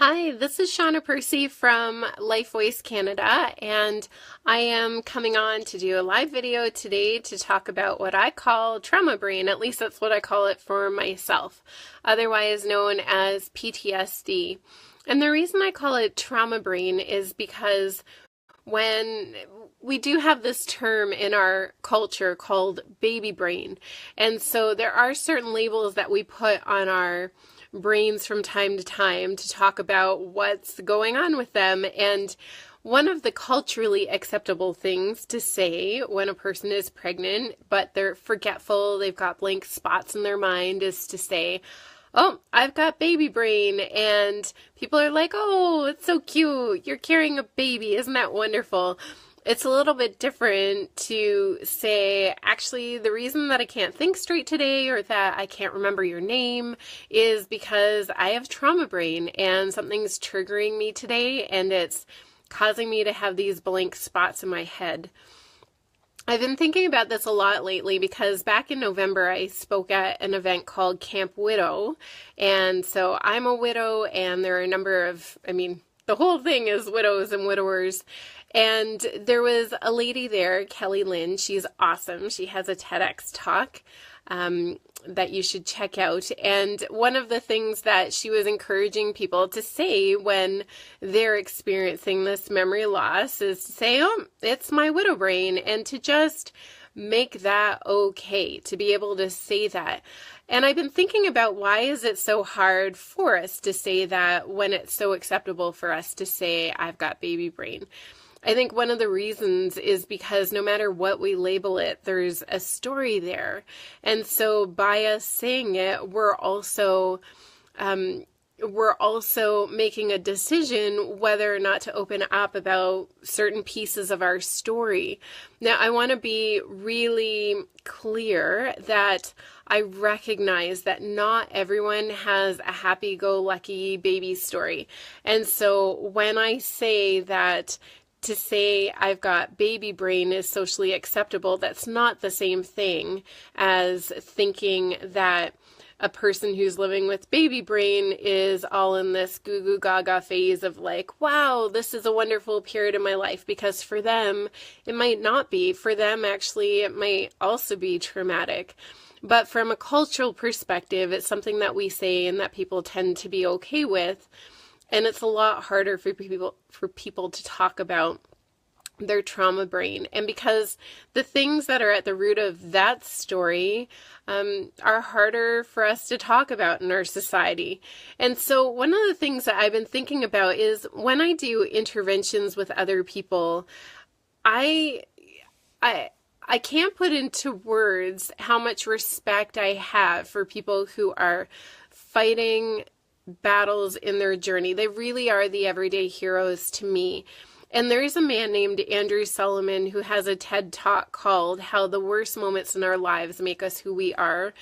Hi, this is Shauna Percy from Life Voice Canada, and I am coming on to do a live video today to talk about what I call trauma brain. At least that's what I call it for myself, otherwise known as PTSD. And the reason I call it trauma brain is because when we do have this term in our culture called baby brain, and so there are certain labels that we put on our brains from time to time to talk about what's going on with them. And one of the culturally acceptable things to say when a person is pregnant, but they're forgetful, they've got blank spots in their mind, is to say, "Oh, I've got baby brain." And people are like, "Oh, it's so cute. You're carrying a baby. Isn't that wonderful?" It's a little bit different to say, actually, the reason that I can't think straight today or that I can't remember your name is because I have trauma brain and something's triggering me today and it's causing me to have these blank spots in my head. I've been thinking about this a lot lately because back in November I spoke at an event called Camp Widow, and so I'm a widow and there are a number of, the whole thing is widows and widowers. And there was a lady there, Kelly Lynn. She's awesome. She has a TEDx talk that you should check out. And one of the things that she was encouraging people to say when they're experiencing this memory loss is to say, "Oh, it's my widow brain," and to just make that okay, to be able to say that. And I've been thinking about, why is it so hard for us to say that when it's so acceptable for us to say, "I've got baby brain"? I think one of the reasons is because no matter what we label it, there's a story there. And so by us saying it, we're also making a decision whether or not to open up about certain pieces of our story. Now, I want to be really clear that I recognize that not everyone has a happy-go-lucky baby story. And so when I say that to say I've got baby brain is socially acceptable, that's not the same thing as thinking that a person who's living with baby brain is all in this goo goo gaga phase of like, "Wow, this is a wonderful period in my life," because for them, it might not be. For them, actually, it might also be traumatic. But from a cultural perspective, it's something that we say and that people tend to be okay with. And it's a lot harder for people to talk about their trauma brain. And because the things that are at the root of that story are harder for us to talk about in our society. And so one of the things that I've been thinking about is when I do interventions with other people, I can't put into words how much respect I have for people who are fighting battles in their journey. They really are the everyday heroes to me. And there is a man named Andrew Solomon who has a TED Talk called "How the Worst Moments in Our Lives Make Us Who We Are."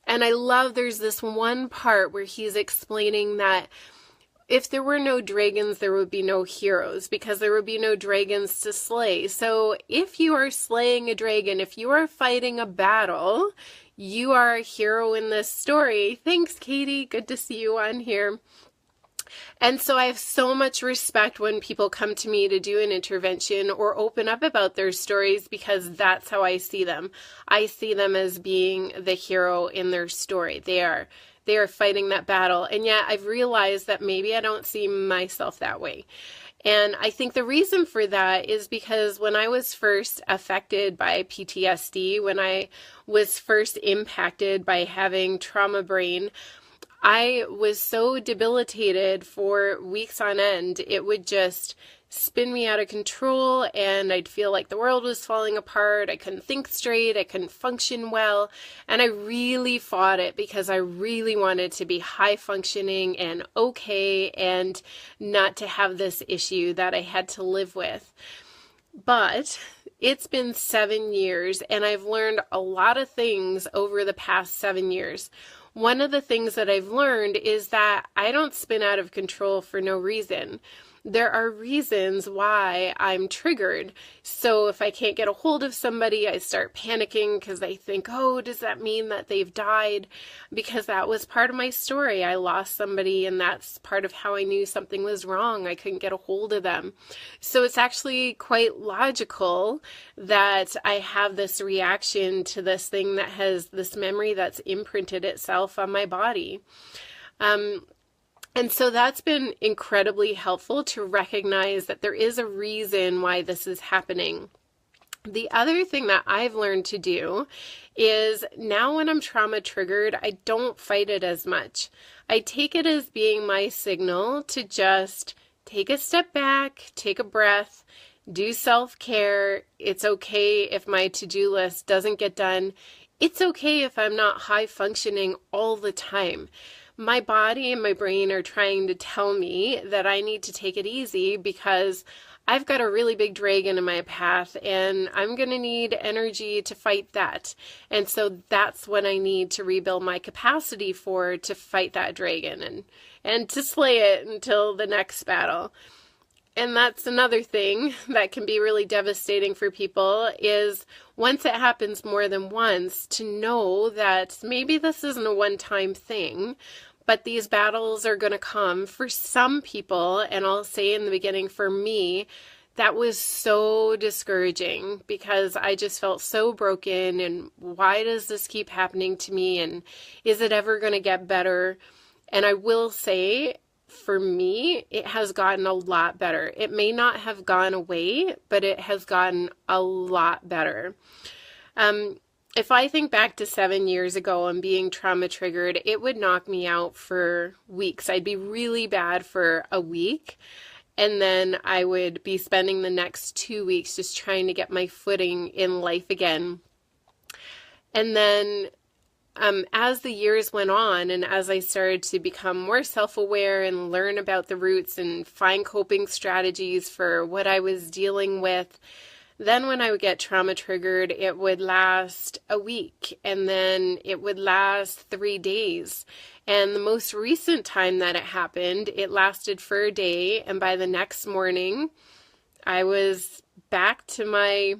And I love there's this one part where he's explaining that if there were no dragons, there would be no heroes, because there would be no dragons to slay. So if you are slaying a dragon, if you are fighting a battle, you are a hero in this story. Thanks, Katie. Good to see you on here. And so I have so much respect when people come to me to do an intervention or open up about their stories, because that's how I see them. I see them as being the hero in their story. They are fighting that battle. And yet I've realized that maybe I don't see myself that way. And I think the reason for that is because when I was first affected by PTSD, when I was first impacted by having trauma brain, I was so debilitated for weeks on end. It would just spin me out of control and I'd feel like the world was falling apart. I couldn't think straight. I couldn't function well. And I really fought it because I really wanted to be high functioning and okay and not to have this issue that I had to live with. But it's been 7 years and I've learned a lot of things over the past 7 years. One of the things that I've learned is that I don't spin out of control for no reason. there are reasons why I'm triggered. So if I can't get a hold of somebody, I start panicking because I think, oh, does that mean that they've died? Because that was part of my story. I lost somebody, and that's part of how I knew something was wrong. I couldn't get a hold of them. So it's actually quite logical that I have this reaction to this thing that has this memory that's imprinted itself on my body. And so that's been incredibly helpful to recognize that there is a reason why this is happening. The other thing that I've learned to do is now when I'm trauma triggered, I don't fight it as much. I take it as being my signal to just take a step back, take a breath, do self-care. It's okay if my to-do list doesn't get done. It's okay if I'm not high functioning all the time. My body and my brain are trying to tell me that I need to take it easy because I've got a really big dragon in my path and I'm going to need energy to fight that. And so that's what I need to rebuild my capacity for, to fight that dragon and to slay it until the next battle. And that's another thing that can be really devastating for people, is once it happens more than once, to know that maybe this isn't a one-time thing, but these battles are going to come for some people. And I'll say in the beginning, for me, that was so discouraging because I just felt so broken. And why does this keep happening to me? And is it ever going to get better? And I will say, for me, it has gotten a lot better. It may not have gone away, but it has gotten a lot better. If I think back to 7 years ago and being trauma triggered, it would knock me out for weeks. I'd be really bad for a week, and then I would be spending the next 2 weeks just trying to get my footing in life again. And then as the years went on and as I started to become more self-aware and learn about the roots and find coping strategies for what I was dealing with, then when I would get trauma triggered, it would last a week and then it would last 3 days. And the most recent time that it happened, it lasted for a day, and by the next morning, I was back to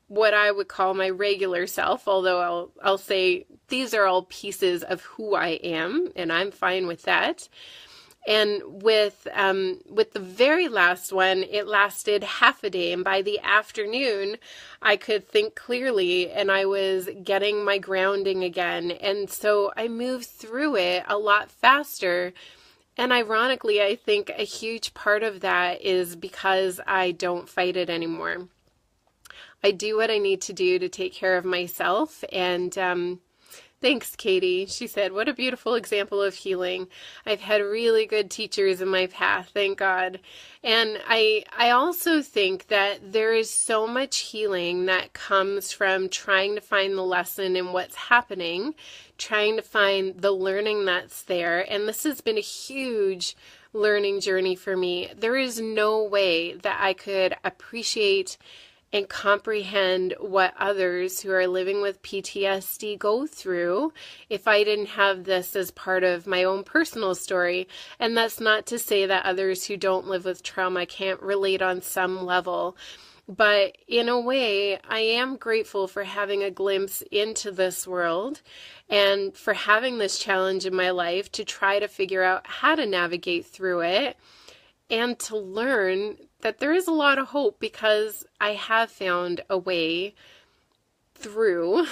what I would call my regular self, although I'll say these are all pieces of who I am, and I'm fine with that. And with the very last one, it lasted half a day, and by the afternoon, I could think clearly, and I was getting my grounding again. And so I moved through it a lot faster. And ironically, I think a huge part of that is because I don't fight it anymore. I do what I need to do to take care of myself. And thanks, Katie. She said, what a beautiful example of healing. I've had really good teachers in my path, thank God. And I also think that there is so much healing that comes from trying to find the lesson in what's happening, trying to find the learning that's there. And this has been a huge learning journey for me. There is no way that I could appreciate and comprehend what others who are living with PTSD go through if I didn't have this as part of my own personal story. And that's not to say that others who don't live with trauma can't relate on some level. But in a way, I am grateful for having a glimpse into this world and for having this challenge in my life to try to figure out how to navigate through it and to learn that there is a lot of hope, because I have found a way through,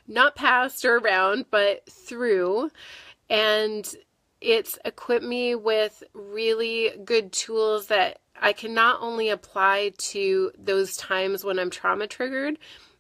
not past or around, but through. And it's equipped me with really good tools that I can not only apply to those times when I'm trauma triggered,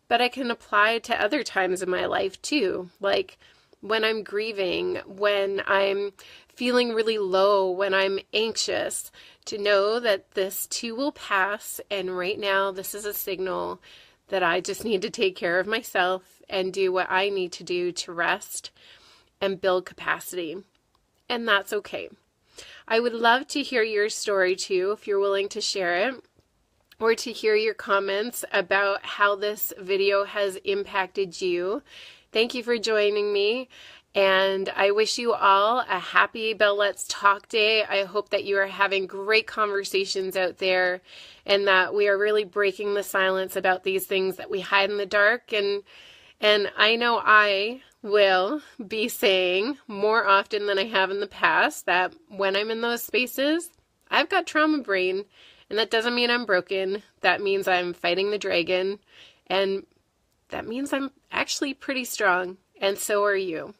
but I can apply to other times in my life too. Like when I'm grieving, when I'm feeling really low, when I'm anxious, to know that this too will pass. And right now, this is a signal that I just need to take care of myself and do what I need to do to rest and build capacity. And that's okay. I would love to hear your story too, if you're willing to share it, or to hear your comments about how this video has impacted you. Thank you for joining me. And I wish you all a happy Bell Let's Talk Day. I hope that you are having great conversations out there and that we are really breaking the silence about these things that we hide in the dark. And I know I will be saying more often than I have in the past that when I'm in those spaces, I've got trauma brain. And that doesn't mean I'm broken. That means I'm fighting the dragon. And that means I'm actually pretty strong. And so are you.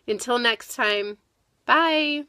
Until next time, bye.